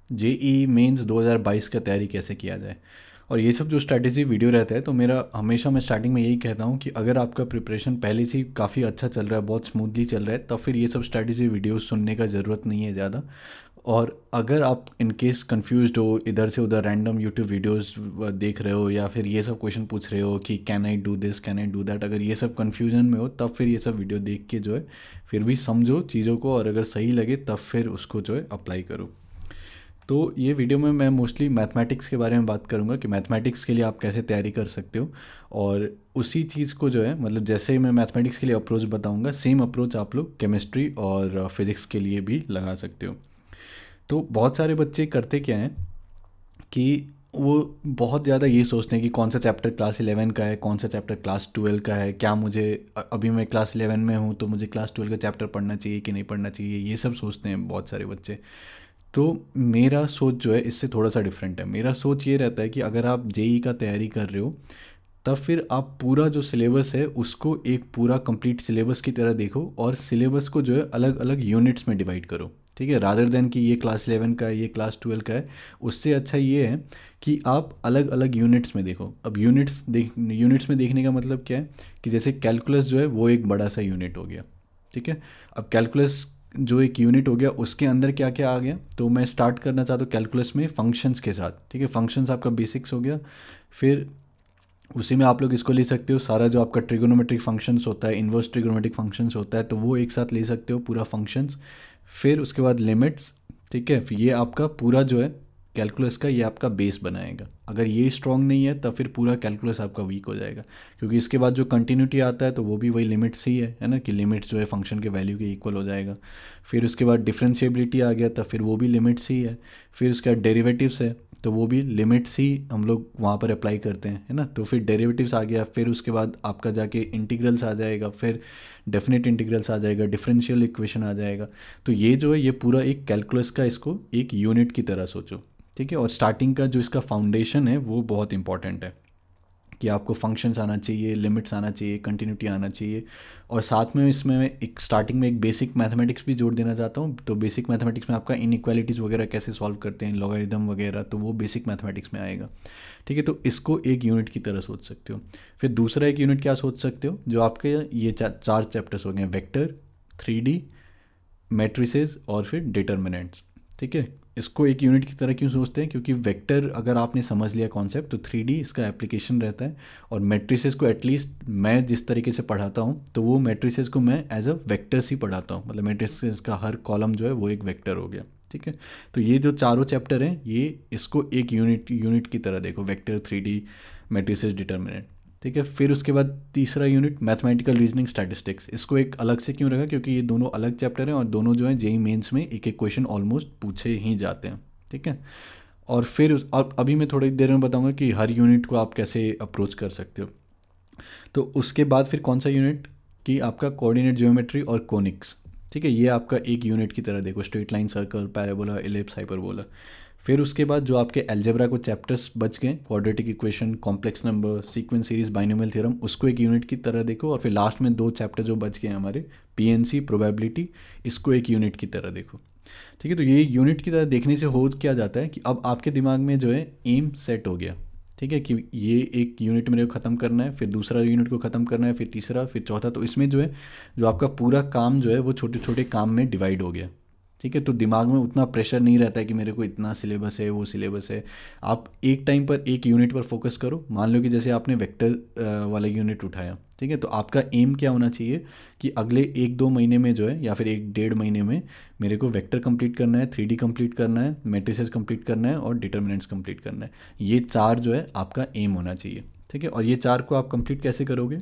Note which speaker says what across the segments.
Speaker 1: JEE mains 2022 का तैयारी कैसे किया जाए। और ये सब जो स्ट्रैटेजी वीडियो रहता है, तो मेरा हमेशा मैं स्टार्टिंग में यही कहता हूँ कि अगर आपका प्रिपरेशन पहले से ही काफ़ी अच्छा चल रहा है, बहुत स्मूथली चल रहा है, तब फिर ये सब स्ट्रैटेजी वीडियोस सुनने का ज़रूरत नहीं है ज़्यादा। और अगर आप इन केस कन्फ्यूज्ड हो, इधर से उधर रैंडम यूट्यूब वीडियोस देख रहे हो, या फिर ये सब क्वेश्चन पूछ रहे हो कि can I do this, can I do that, अगर ये सब कन्फ्यूजन में हो, तब फिर ये सब वीडियो देख के जो है फिर भी समझो चीज़ों को, और अगर सही लगे तब फिर उसको जो है अप्लाई करो। तो ये वीडियो में मैं मोस्टली मैथमेटिक्स के बारे में बात करूँगा कि मैथमेटिक्स के लिए आप कैसे तैयारी कर सकते हो। और उसी चीज़ को जो है, मतलब जैसे ही मैं मैथमेटिक्स के लिए अप्रोच बताऊँगा, सेम अप्रोच आप लोग केमिस्ट्री और फिज़िक्स के लिए भी लगा सकते हो। तो बहुत सारे बच्चे करते क्या हैं कि वो बहुत ज़्यादा ये सोचते हैं कि कौन सा चैप्टर क्लास 11 का है, कौन सा चैप्टर क्लास 12 का है, क्या मुझे अभी मैं क्लास 11 में हूँ तो मुझे क्लास 12 का चैप्टर पढ़ना चाहिए कि नहीं पढ़ना चाहिए, ये सब सोचते हैं बहुत सारे बच्चे। तो मेरा सोच जो है इससे थोड़ा सा डिफरेंट है। मेरा सोच ये रहता है कि अगर आप जेई का तैयारी कर रहे हो, तब फिर आप पूरा जो सिलेबस है उसको एक पूरा कंप्लीट सिलेबस की तरह देखो, और सिलेबस को जो है अलग अलग यूनिट्स में डिवाइड करो। ठीक है, रादर देन कि ये क्लास 11 का है, ये क्लास 12 का है। उससे अच्छा ये है कि आप अलग अलग यूनिट्स में देखो। अब यूनिट्स में देखने का मतलब क्या है कि जैसे कैलकुलस जो है वो एक बड़ा सा यूनिट हो गया। ठीक है, अब कैलकुलस जो एक यूनिट हो गया, उसके अंदर क्या क्या आ गया, तो मैं स्टार्ट करना चाहता हूँ कैलकुलस में फंक्शंस के साथ। ठीक है, फंक्शंस आपका बेसिक्स हो गया। फिर उसी में आप लोग इसको ले सकते हो, सारा जो आपका ट्रिगोनोमेट्रिक फंक्शंस होता है, इन्वर्स ट्रिगोनोमेट्रिक फंक्शंस होता है, तो वो एक साथ ले सकते हो पूरा फंक्शंस। फिर उसके बाद लिमिट्स। ठीक है, फिर ये आपका पूरा जो है कैलकुलस का, ये आपका बेस बनाएगा। अगर ये स्ट्रांग नहीं है तब फिर पूरा कैलकुलस आपका वीक हो जाएगा, क्योंकि इसके बाद जो कंटिन्यूटी आता है तो वो भी वही लिमिट्स ही है ना, कि लिमिट्स जो है फंक्शन के वैल्यू के इक्वल हो जाएगा। फिर उसके बाद डिफरेंशिएबिलिटी आ गया, तब फिर वो भी लिमिट्स ही है। फिर उसके बाद डेरिवेटिव्स है, तो वो भी लिमिट्स ही हम लोग वहाँ पर अप्लाई करते हैं, है ना। तो फिर डेरिवेटिव्स आ गया, फिर उसके बाद आपका जाके इंटीग्रल्स आ जाएगा, फिर डेफिनेट इंटीग्रल्स आ जाएगा, डिफरेंशियल इक्वेशन आ जाएगा। तो ये जो है ये पूरा एक कैलकुलस का, इसको एक यूनिट की तरह सोचो। ठीक है, और स्टार्टिंग का जो इसका फाउंडेशन है वो बहुत इंपॉर्टेंट है कि आपको फंक्शंस आना चाहिए, लिमिट्स आना चाहिए, कंटिन्यूटी आना चाहिए। और साथ में इसमें मैं एक स्टार्टिंग में एक बेसिक मैथमेटिक्स भी जोड़ देना चाहता हूँ। तो बेसिक मैथमेटिक्स में आपका इनइक्वालिटीज़ वगैरह कैसे सॉल्व करते हैं, लॉगरिदम वगैरह, तो वो बेसिक मैथमेटिक्स में आएगा। ठीक है, तो इसको एक यूनिट की तरह सोच सकते हो। फिर दूसरा एक यूनिट क्या सोच सकते हो, जो आपके ये चार चैप्टर्स हो गए, वेक्टर, 3D, मैट्रिसेस और फिर डिटर्मिनेंट्स। ठीक है, इसको एक यूनिट की तरह क्यों सोचते हैं, क्योंकि वेक्टर अगर आपने समझ लिया कॉन्सेप्ट, तो 3D इसका एप्लीकेशन रहता है। और मैट्रिसेस को एटलीस्ट मैं जिस तरीके से पढ़ाता हूँ, तो वो मैट्रिसेस को मैं एज अ वेक्टर्स ही पढ़ाता हूँ, मतलब मैट्रिसेस का हर कॉलम जो है वो एक वेक्टर हो गया। ठीक है, तो ये जो चारों चैप्टर हैं, ये इसको एक यूनिट यूनिट की तरह देखो, वेक्टर, 3D, मैट्रिसेस, डिटर्मिनेंट। ठीक है, फिर उसके बाद तीसरा यूनिट मैथमेटिकल रीजनिंग स्टैटिस्टिक्स। इसको एक अलग से क्यों रखा, क्योंकि ये दोनों अलग चैप्टर हैं, और दोनों जो हैं जेई मेंस में एक एक क्वेश्चन ऑलमोस्ट पूछे ही जाते हैं। ठीक है, और फिर अब अभी मैं थोड़ी देर में बताऊंगा कि हर यूनिट को आप कैसे अप्रोच कर सकते हो। तो उसके बाद फिर कौन सा यूनिट, कि आपका कोऑर्डिनेट ज्योमेट्री और कोनिक्स। ठीक है, ये आपका एक यूनिट की तरह देखो, straight line, circle, parabola, ellipse, hyperbola. फिर उसके बाद जो आपके अलजेब्रा को चैप्टर्स बच गए, quadratic equation, complex number, sequence series, binomial theorem, उसको एक यूनिट की तरह देखो। और फिर लास्ट में दो चैप्टर जो बच गए हमारे, पीएनसी, प्रोबेबिलिटी, इसको एक यूनिट की तरह देखो। ठीक है, तो ये यूनिट की तरह देखने से हो क्या जाता है कि अब आपके दिमाग में जो है एम सेट हो गया। ठीक है, कि ये एक यूनिट मेरे को ख़त्म करना है, फिर दूसरा यूनिट को ख़त्म करना है, फिर तीसरा, फिर चौथा। तो इसमें जो है, जो आपका पूरा काम जो है वो छोटे छोटे काम में डिवाइड हो गया। ठीक है, तो दिमाग में उतना प्रेशर नहीं रहता है कि मेरे को इतना सिलेबस है, वो सिलेबस है। आप एक टाइम पर एक यूनिट पर फोकस करो। मान लो कि जैसे आपने वेक्टर वाला यूनिट उठाया, ठीक है, तो आपका एम क्या होना चाहिए कि अगले एक दो महीने में जो है, या फिर एक डेढ़ महीने में, मेरे को वेक्टर कंप्लीट करना है, 3D कंप्लीट करना है, मैट्रिसेस कंप्लीट करना है, और डिटर्मिनेंट्स कंप्लीट करना है। ये चार जो है आपका एम होना चाहिए। ठीक है, और ये चार को आप कंप्लीट कैसे करोगे,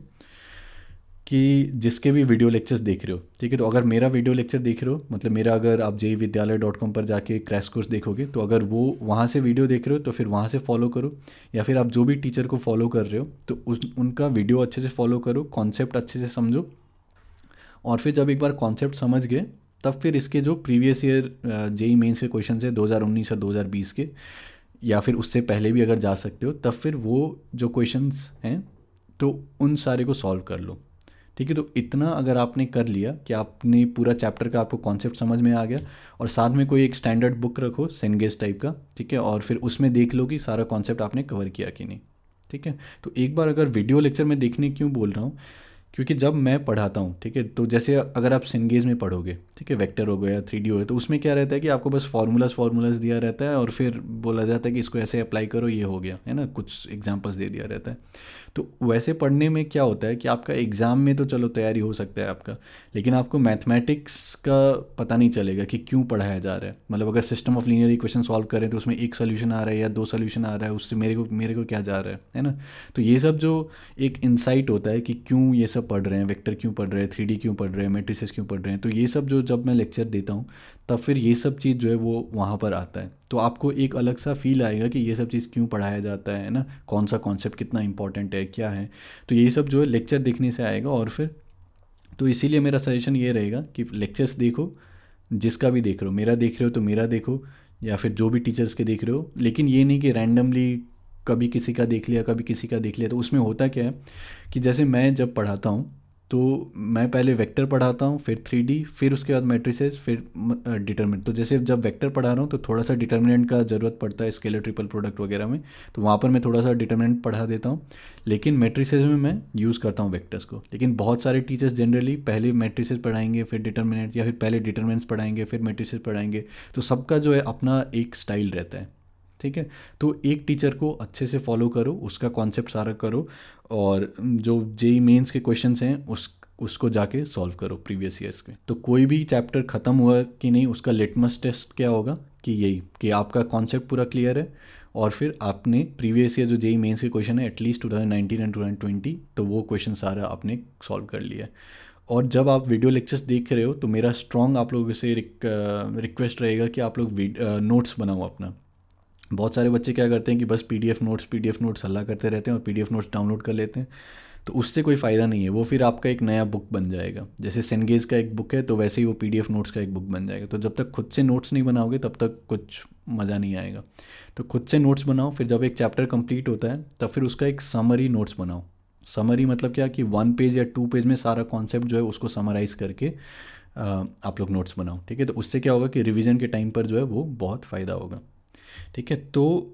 Speaker 1: कि जिसके भी वीडियो लेक्चर्स देख रहे हो। ठीक है, तो अगर मेरा वीडियो लेक्चर देख रहे हो, मतलब मेरा, अगर आप JEEvidyalaya.com पर जाके क्रैश कोर्स देखोगे, तो अगर वो वहाँ से वीडियो देख रहे हो तो फिर वहाँ से फॉलो करो। या फिर आप जो भी टीचर को फॉलो कर रहे हो, तो उनका वीडियो अच्छे से फॉलो करो, कॉन्सेप्ट अच्छे से समझो। और फिर जब एक बार कॉन्सेप्ट समझ गए, तब फिर इसके जो प्रीवियस ईयर जेई मेंस के क्वेश्चन है 2019 या 2020 के, या फिर उससे पहले भी अगर जा सकते हो, तब फिर वो जो क्वेश्चंस हैं, तो उन सारे को सॉल्व कर लो। ठीक है। तो इतना अगर आपने कर लिया कि आपने पूरा चैप्टर का आपको कॉन्सेप्ट समझ में आ गया, और साथ में कोई एक स्टैंडर्ड बुक रखो सेनगेज टाइप का, ठीक है, और फिर उसमें देख लो कि सारा कॉन्सेप्ट आपने कवर किया कि नहीं। ठीक है। तो एक बार अगर वीडियो लेक्चर में देखने क्यों बोल रहा हूँ, क्योंकि जब मैं पढ़ाता हूँ, ठीक है, तो जैसे अगर आप सिनगेज में पढ़ोगे, ठीक है, वेक्टर हो गया, 3D हो गया, तो उसमें क्या रहता है कि आपको बस फार्मूलाज दिया रहता है और फिर बोला जाता है कि इसको ऐसे अप्लाई करो, ये हो गया है ना, कुछ एग्जांपल्स दे दिया रहता है। तो वैसे पढ़ने में क्या होता है कि आपका एग्ज़ाम में तो चलो तैयारी हो सकता है आपका, लेकिन आपको मैथमेटिक्स का पता नहीं चलेगा कि क्यों पढ़ाया जा रहा है। मतलब अगर system of linear equation solve करें तो उसमें एक सोल्यूशन आ रहा है या दो सोल्यूशन आ रहा है, उससे मेरे को क्या जा रहा है ना। तो ये सब जो एक इंसाइट होता है कि क्यों ये सब पढ़ रहे हैं, वेक्टर क्यों पढ़ रहे हैं, 3D क्यों पढ़ रहे हैं, मैट्रिसेस क्यों पढ़ रहे हैं, तो ये सब जो जब मैं लेक्चर देता हूँ तब फिर ये सब चीज़ जो है वो वहाँ पर आता है। तो आपको एक अलग सा फील आएगा कि ये सब चीज़ क्यों पढ़ाया जाता है ना, कौन सा कॉन्सेप्ट कितना इंपॉर्टेंट है, क्या है। तो ये सब जो है लेक्चर देखने से आएगा। और फिर तो इसीलिए मेरा सजेशन ये रहेगा कि लेक्चर्स देखो, जिसका भी देख रहे हो, मेरा देख रहे हो तो मेरा देखो, या फिर जो भी टीचर्स के देख रहे हो, लेकिन ये नहीं कि रैंडमली कभी किसी का देख लिया कभी किसी का देख लिया। तो उसमें होता क्या है कि जैसे मैं जब पढ़ाता हूँ तो मैं पहले वेक्टर पढ़ाता हूँ, फिर 3D, फिर उसके बाद मैट्रिसेस, फिर डिटर्मिनेंट। तो जैसे जब वेक्टर पढ़ा रहा हूँ तो थोड़ा सा डिटर्मिनेंट का ज़रूरत पड़ता है स्केलर ट्रिपल प्रोडक्ट वगैरह में, तो वहाँ पर मैं थोड़ा सा डिटर्मिनेंट पढ़ा देता हूँ। लेकिन मैट्रिसेस में मैं यूज़ करता हूँ वेक्टर्स को। लेकिन बहुत सारे टीचर्स जनरली पहले मैट्रिसेस पढ़ाएंगे फिर डिटर्मिनेंट, या फिर पहले डिटर्मिनेंट्स पढ़ाएंगे फिर मैट्रिसेस पढ़ाएंगे। तो सबका जो है अपना एक स्टाइल रहता है। ठीक है। तो एक टीचर को अच्छे से फॉलो करो, उसका कॉन्सेप्ट सारा करो, और जो जेई मेंस के क्वेश्चंस हैं उसको जाके सॉल्व करो प्रीवियस ईयर्स के। तो कोई भी चैप्टर ख़त्म हुआ कि नहीं, उसका लिटमस टेस्ट क्या होगा कि यही कि आपका कॉन्सेप्ट पूरा क्लियर है, और फिर आपने प्रीवियस ईयर जो जेई मेंस के क्वेश्चन है एटलीस्ट 2019 एंड 2020, तो वो क्वेश्चन सारा आपने सॉल्व कर लिया है। और जब आप वीडियो लेक्चर्स देख रहे हो तो मेरा स्ट्रॉन्ग आप लोगों से रिक्वेस्ट रहेगा कि आप लोग नोट्स बनाओ अपना। बहुत सारे बच्चे क्या करते हैं कि बस पीडीएफ नोट्स हल्ला करते रहते हैं और पीडीएफ नोट्स डाउनलोड कर लेते हैं। तो उससे कोई फ़ायदा नहीं है, वो फिर आपका एक नया बुक बन जाएगा। जैसे सेनगेज का एक बुक है तो वैसे ही वो पीडीएफ नोट्स का एक बुक बन जाएगा। तो जब तक खुद से नोट्स नहीं बनाओगे तब तक कुछ मज़ा नहीं आएगा। तो खुद से नोट्स बनाओ, फिर जब एक चैप्टर कंप्लीट होता है तब फिर उसका एक समरी नोट्स बनाओ। समरी मतलब क्या कि 1 पेज या 2 पेज में सारा कॉन्सेप्ट जो है उसको समराइज़ करके आप लोग नोट्स बनाओ। ठीक है। तो उससे क्या होगा कि रिवीजन के टाइम पर जो है वो बहुत फ़ायदा होगा। ठीक है। तो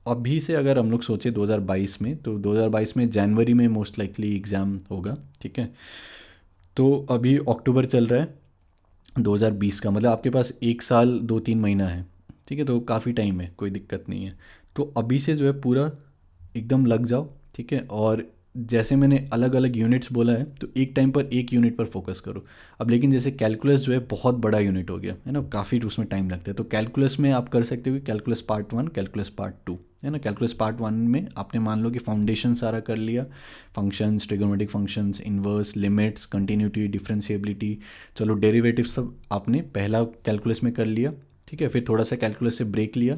Speaker 1: अभी से अगर हम लोग सोचें 2022 में, तो 2022 में जनवरी में मोस्ट लाइकली एग्ज़ाम होगा। ठीक है। तो अभी अक्टूबर चल रहा है 2020 का, मतलब आपके पास 1 साल 2-3 महीना है। ठीक है। तो काफ़ी टाइम है, कोई दिक्कत नहीं है। तो अभी से जो है पूरा एकदम लग जाओ। ठीक है। और जैसे मैंने अलग अलग यूनिट्स बोला है तो एक टाइम पर एक यूनिट पर फोकस करो। अब लेकिन जैसे कैलकुलस जो है बहुत बड़ा यूनिट हो गया है ना, काफ़ी उसमें टाइम लगता है। तो कैलकुलस में आप कर सकते हो कि कैलकुलस पार्ट 1, कैलकुलस पार्ट 2, है ना। कैलकुलस पार्ट 1 में आपने मान लो कि फाउंडेशन सारा कर लिया, functions, trigonometric functions, inverse, limits, continuity, differentiability, चलो डेरिवेटिव सब आपने पहला कैलकुलस में कर लिया। ठीक है। फिर थोड़ा सा कैलकुलस से ब्रेक लिया,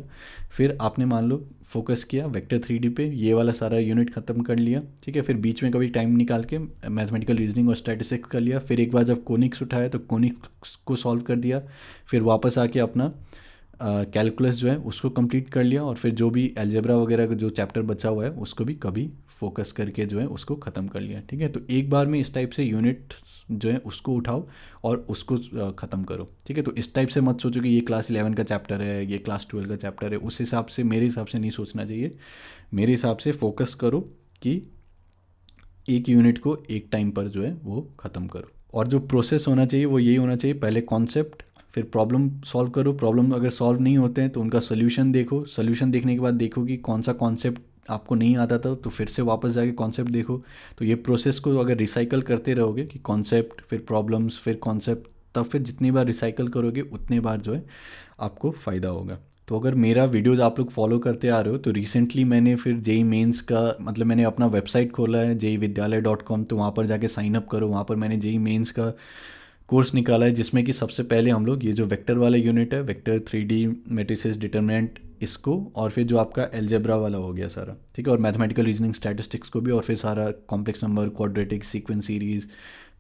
Speaker 1: फिर आपने मान लो फोकस किया वेक्टर 3D पे, ये वाला सारा यूनिट ख़त्म कर लिया। ठीक है। फिर बीच में कभी टाइम निकाल के मैथमेटिकल रीजनिंग और स्टैटिस्टिक्स कर लिया। फिर एक बार जब कोनिक्स उठाया तो कोनिक्स को सॉल्व कर दिया। फिर वापस आके अपना कैलकुलस जो है उसको कंप्लीट कर लिया, और फिर जो भी अलजेब्रा वगैरह का जो चैप्टर बचा हुआ है उसको भी कभी फोकस करके जो है उसको ख़त्म कर लिया। ठीक है। तो एक बार में इस टाइप से यूनिट जो है उसको उठाओ और उसको ख़त्म करो। ठीक है। तो इस टाइप से मत सोचो कि ये क्लास 11 का चैप्टर है, ये क्लास 12 का चैप्टर है। उस हिसाब से मेरे हिसाब से नहीं सोचना चाहिए। मेरे हिसाब से फोकस करो कि एक यूनिट को एक टाइम पर जो है वो ख़त्म करो। और जो प्रोसेस होना चाहिए वो यही होना चाहिए, पहले कॉन्सेप्ट, फिर प्रॉब्लम सॉल्व करो। प्रॉब्लम अगर सॉल्व नहीं होते हैं तो उनका सोल्यूशन देखो। सोल्यूशन देखने के बाद देखो कि कौन सा कॉन्सेप्ट आपको नहीं आता था, तो फिर से वापस जाके कॉन्सेप्ट देखो। तो ये प्रोसेस को अगर रिसाइकल करते रहोगे कि कॉन्सेप्ट फिर प्रॉब्लम्स फिर कॉन्सेप्ट, तब फिर जितनी बार रिसाइकल करोगे उतने बार जो है आपको फ़ायदा होगा। तो अगर मेरा वीडियोज़ आप लोग फॉलो करते आ रहे हो तो रिसेंटली मैंने फिर जेई मेंस का मतलब मैंने अपना वेबसाइट खोला है jeividyalaya.com, तो वहाँ पर जाके साइन अप करो। वहाँ पर मैंने जेई मेंस का कोर्स निकाला है जिसमें कि सबसे पहले हम लोग ये जो वेक्टर वाला यूनिट है, वेक्टर 3D मैट्रिसेस डिटरमिनेंट, इसको, और फिर जो आपका एल्जेब्रा वाला हो गया सारा, ठीक है, और मैथमेटिकल रीजनिंग स्टैटिस्टिक्स को भी, और फिर सारा complex number, quadratic, sequence series,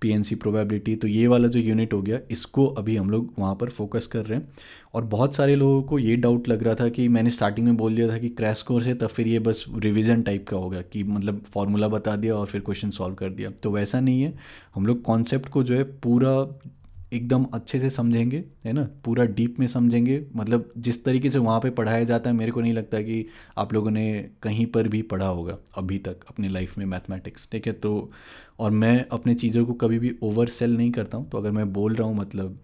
Speaker 1: PNC probability, तो ये वाला जो यूनिट हो गया इसको अभी हम लोग वहाँ पर फोकस कर रहे हैं। और बहुत सारे लोगों को ये डाउट लग रहा था कि मैंने स्टार्टिंग में बोल दिया था कि क्रैश कोर्स है, तब फिर ये बस रिवीजन टाइप का होगा कि मतलब फॉर्मूला बता दिया और फिर क्वेश्चन सॉल्व कर दिया। तो वैसा नहीं है, हम लोग कॉन्सेप्ट को जो है पूरा एकदम अच्छे से समझेंगे, है ना, पूरा डीप में समझेंगे। मतलब जिस तरीके से वहाँ पे पढ़ाया जाता है, मेरे को नहीं लगता कि आप लोगों ने कहीं पर भी पढ़ा होगा अभी तक अपनी लाइफ में मैथमेटिक्स, ठीक है। तो और मैं अपने चीज़ों को कभी भी ओवर सेल नहीं करता हूँ, तो अगर मैं बोल रहा हूँ मतलब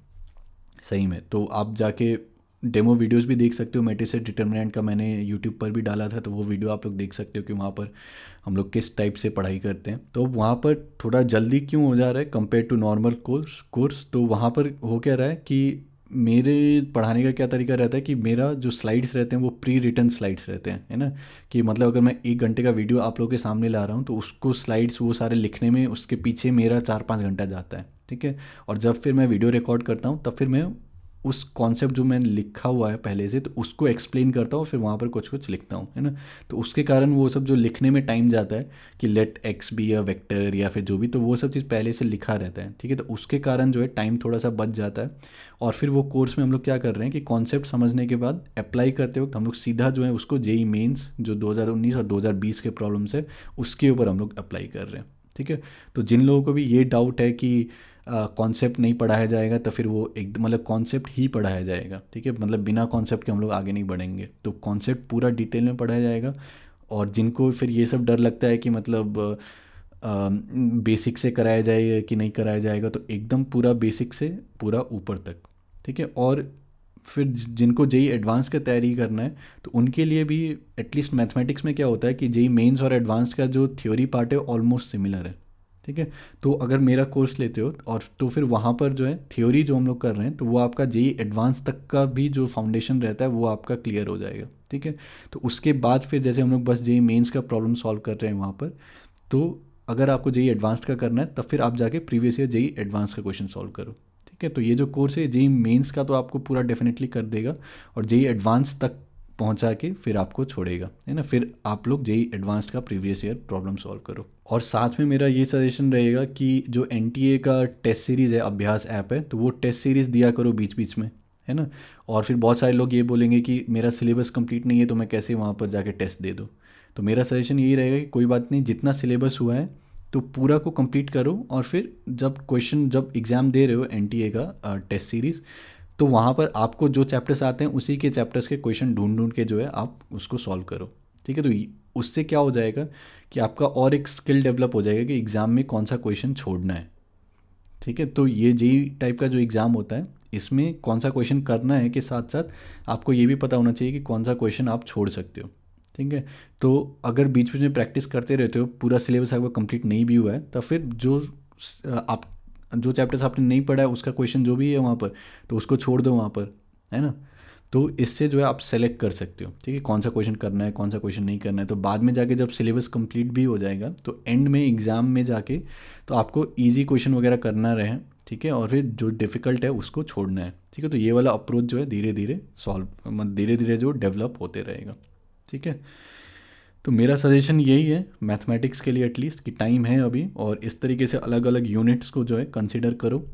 Speaker 1: सही में, तो आप जाके डेमो वीडियोस भी देख सकते हो। मैट्रिसेस डिटर्मिनेंट का मैंने यूट्यूब पर भी डाला था, तो वो वीडियो आप लोग देख सकते हो कि वहाँ पर हम लोग किस टाइप से पढ़ाई करते हैं। तो वहाँ पर थोड़ा जल्दी क्यों हो जा रहा है कंपेयर टू नॉर्मल कोर्स, तो वहाँ पर हो क्या रहा है कि मेरे पढ़ाने का क्या तरीका रहता है कि मेरा जो स्लाइड्स रहते हैं वो प्री रिटन स्लाइड्स रहते हैं, है ना। कि मतलब अगर मैं 1 घंटे का वीडियो आप लोगों के सामने ला रहा हूँ, तो उसको स्लाइड्स वो सारे लिखने में उसके पीछे मेरा 4-5 घंटा जाता है, ठीक है। और जब फिर मैं वीडियो रिकॉर्ड करता हूँ, तब फिर मैं उस कॉन्सेप्ट जो मैंने लिखा हुआ है पहले से, तो उसको एक्सप्लेन करता हूँ, फिर वहाँ पर कुछ कुछ लिखता हूँ, है ना। तो उसके कारण वो सब जो लिखने में टाइम जाता है कि let x be a vector या फिर जो भी, तो वो सब चीज़ पहले से लिखा रहता है, ठीक है। तो उसके कारण जो है टाइम थोड़ा सा बच जाता है। और फिर वो कोर्स में हम लोग क्या कर रहे हैं कि कॉन्सेप्ट समझने के बाद अप्लाई करते वक्त हम लोग सीधा जो है उसको जेई मेंस जो 2019 और 2020 के प्रॉब्लम्स है उसके ऊपर हम लोग अप्लाई कर रहे हैं, ठीक है। तो जिन लोगों को भी ये डाउट है कि कॉन्सेप्ट नहीं पढ़ाया जाएगा, तो फिर वो एक मतलब कॉन्सेप्ट ही पढ़ाया जाएगा, ठीक है। मतलब बिना कॉन्सेप्ट के हम लोग आगे नहीं बढ़ेंगे, तो कॉन्सेप्ट पूरा डिटेल में पढ़ाया जाएगा। और जिनको फिर ये सब डर लगता है कि मतलब बेसिक से कराया जाएगा कि नहीं कराया जाएगा, तो एकदम पूरा बेसिक से पूरा ऊपर तक, ठीक है। और फिर जिनको जेई एडवांस का तैयारी करना है, तो उनके लिए भी एटलीस्ट मैथमेटिक्स में क्या होता है कि जेई मेंस और एडवांस का जो थ्योरी पार्ट है ऑलमोस्ट सिमिलर है, ठीक है। तो अगर मेरा कोर्स लेते हो और तो फिर वहाँ पर जो है थ्योरी जो हम लोग कर रहे हैं, तो वो आपका जेई एडवांस तक का भी जो फाउंडेशन रहता है वो आपका क्लियर हो जाएगा, ठीक है। तो उसके बाद फिर जैसे हम लोग बस जेई मेंस का प्रॉब्लम सॉल्व कर रहे हैं वहाँ पर, तो अगर आपको जेई एडवांस का करना है, तब फिर आप जाके प्रीवियस ईयर जेई एडवांस का क्वेश्चन सॉल्व करो, ठीक है। तो ये जो कोर्स है जेई मेंस का तो आपको पूरा डेफिनेटली कर देगा, और जेई एडवांस तक पहुंचा के फिर आपको छोड़ेगा, है ना। फिर आप लोग जेई एडवांस्ड का प्रीवियस ईयर प्रॉब्लम सॉल्व करो। और साथ में मेरा ये सजेशन रहेगा कि जो एनटीए का टेस्ट सीरीज़ है, अभ्यास ऐप है, तो वो टेस्ट सीरीज़ दिया करो बीच बीच में, है ना। और फिर बहुत सारे लोग ये बोलेंगे कि मेरा सिलेबस कंप्लीट नहीं है, तो मैं कैसे वहाँ पर जाके टेस्ट दे दूँ। तो मेरा सजेशन यही रहेगा कि कोई बात नहीं, जितना सिलेबस हुआ है तो पूरा को कंप्लीट करो, और फिर जब एग्ज़ाम दे रहे हो एनटीए का टेस्ट सीरीज़, तो वहाँ पर आपको जो चैप्टर्स आते हैं उसी के चैप्टर्स के क्वेश्चन ढूंढ ढूंढ के जो है आप उसको सॉल्व करो, ठीक है। तो उससे क्या हो जाएगा कि आपका और एक स्किल डेवलप हो जाएगा कि एग्ज़ाम में कौन सा क्वेश्चन छोड़ना है, ठीक है। तो ये जेई टाइप का जो एग्ज़ाम होता है, इसमें कौन सा क्वेश्चन करना है के साथ साथ आपको ये भी पता होना चाहिए कि कौन सा क्वेश्चन आप छोड़ सकते हो, ठीक है। तो अगर बीच बीच में प्रैक्टिस करते रहते हो, पूरा सिलेबस आपका कंप्लीट नहीं भी हुआ है, तब फिर आप जो चैप्टर्स आपने नहीं पढ़ा है उसका क्वेश्चन जो भी है वहाँ पर, तो उसको छोड़ दो वहाँ पर, है ना। तो इससे जो है आप सेलेक्ट कर सकते हो, ठीक है, कौन सा क्वेश्चन करना है कौन सा क्वेश्चन नहीं करना है। तो बाद में जाके जब सिलेबस कंप्लीट भी हो जाएगा, तो एंड में एग्ज़ाम में जाके तो आपको इजी क्वेश्चन वगैरह करना रहे, ठीक है, और फिर जो डिफ़िकल्ट है उसको छोड़ना है, ठीक है। तो ये वाला अप्रोच जो है धीरे धीरे धीरे धीरे जो डेवलप होते रहेगा, ठीक है। तो मेरा सजेशन यही है मैथमेटिक्स के लिए एटलीस्ट, कि टाइम है अभी, और इस तरीके से अलग अलग यूनिट्स को जो है कंसिडर करो।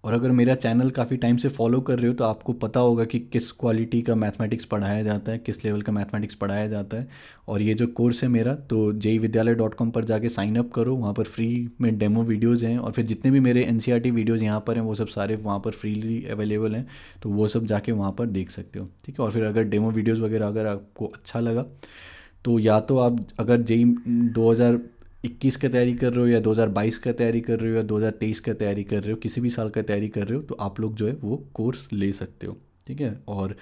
Speaker 1: और अगर मेरा चैनल काफ़ी टाइम से फॉलो कर रहे हो, तो आपको पता होगा कि किस क्वालिटी का मैथमेटिक्स पढ़ाया जाता है, किस लेवल का मैथमेटिक्स पढ़ाया जाता है। और ये जो कोर्स है मेरा, तो jeividyalaya.com पर जाके साइन अप करो, वहाँ पर फ्री में डेमो वीडियोज़ हैं, और फिर जितने भी मेरे एनसीईआरटी वीडियोज़ यहाँ पर हैं वो सब सारे वहाँ पर फ्रीली अवेलेबल हैं, तो वो सब जाके वहाँ पर देख सकते हो, ठीक है। और फिर अगर डेमो वीडियोज़ वगैरह अगर आपको अच्छा लगा, तो या तो आप अगर जेई 2021 का तैयारी कर रहे हो, या 2022 का तैयारी कर रहे हो, या 2023 का तैयारी कर रहे हो, किसी भी साल का तैयारी कर रहे हो, तो आप लोग जो है वो कोर्स ले सकते हो, ठीक है। और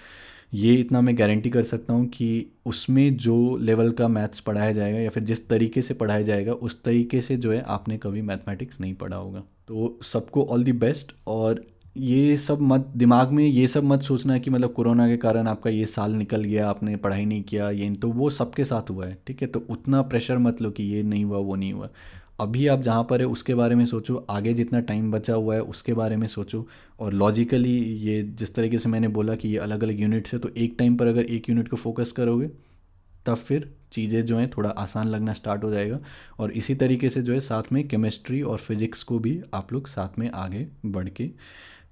Speaker 1: ये इतना मैं गारंटी कर सकता हूँ कि उसमें जो लेवल का मैथ्स पढ़ाया जाएगा, या फिर जिस तरीके से पढ़ाया जाएगा, उस तरीके से जो है आपने कभी मैथमेटिक्स नहीं पढ़ा होगा। तो सबको ऑल द बेस्ट। और ये सब मत दिमाग में ये सब मत सोचना कि मतलब कोरोना के कारण आपका ये साल निकल गया, आपने पढ़ाई नहीं किया, ये तो वो सबके साथ हुआ है, ठीक है। तो उतना प्रेशर मत लो कि ये नहीं हुआ वो नहीं हुआ। अभी आप जहाँ पर है उसके बारे में सोचो, आगे जितना टाइम बचा हुआ है उसके बारे में सोचो। और लॉजिकली ये जिस तरीके से मैंने बोला कि ये अलग अलग यूनिट्स है, तो एक टाइम पर अगर एक यूनिट को फोकस करोगे तब फिर चीज़ें जो हैं थोड़ा आसान लगना स्टार्ट हो जाएगा। और इसी तरीके से जो है साथ में केमिस्ट्री और फिज़िक्स को भी आप लोग साथ में आगे बढ़ के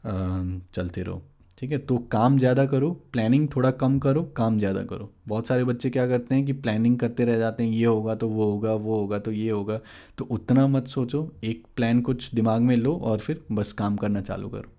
Speaker 1: चलते रहो। ठीक है, तो काम ज़्यादा करो, प्लानिंग थोड़ा कम करो, काम ज़्यादा करो। बहुत सारे बच्चे क्या करते हैं कि प्लानिंग करते रह जाते हैं, ये होगा तो वो होगा, वो होगा तो ये होगा। तो उतना मत सोचो, एक प्लान कुछ दिमाग में लो और फिर बस काम करना चालू करो।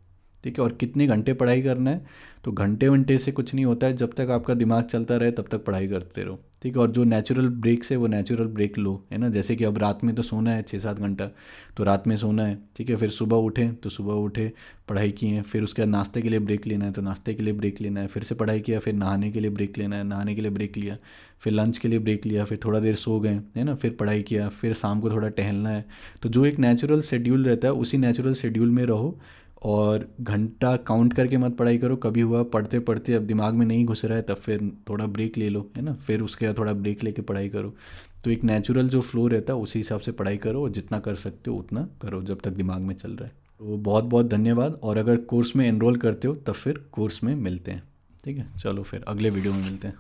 Speaker 1: ठीक है, और कितने घंटे पढ़ाई करना है, तो घंटे वंटे से कुछ नहीं होता है। जब तक आपका दिमाग चलता रहे तब तक पढ़ाई करते रहो। ठीक है, और जो नेचुरल ब्रेक्स है वो नेचुरल ब्रेक लो, है ना। जैसे कि अब रात में तो सोना है 6-7 घंटा, तो रात में सोना है। ठीक है, फिर सुबह उठें तो सुबह उठे, पढ़ाई किए, फिर उसके बाद नाश्ते के लिए ब्रेक लेना है तो नाश्ते के लिए ब्रेक लेना है, फिर से पढ़ाई किया, फिर नहाने के लिए ब्रेक लेना है, नहाने के लिए ब्रेक लिया, फिर लंच के लिए ब्रेक लिया, फिर थोड़ा देर सो गए, है ना, फिर पढ़ाई किया, फिर शाम को थोड़ा टहलना है। तो जो एक नेचुरल शेड्यूल रहता है उसी नेचुरल शेड्यूल में रहो। और घंटा काउंट करके मत पढ़ाई करो। कभी हुआ पढ़ते पढ़ते अब दिमाग में नहीं घुस रहा है, तब फिर थोड़ा ब्रेक ले लो, है ना, फिर उसके बाद थोड़ा ब्रेक लेके पढ़ाई करो। तो एक नेचुरल जो फ्लो रहता है उसी हिसाब से पढ़ाई करो, और जितना कर सकते हो उतना करो जब तक दिमाग में चल रहा है। तो बहुत बहुत धन्यवाद, और अगर कोर्स में एनरोल करते हो तब फिर कोर्स में मिलते हैं। ठीक है, चलो फिर अगले वीडियो में मिलते हैं।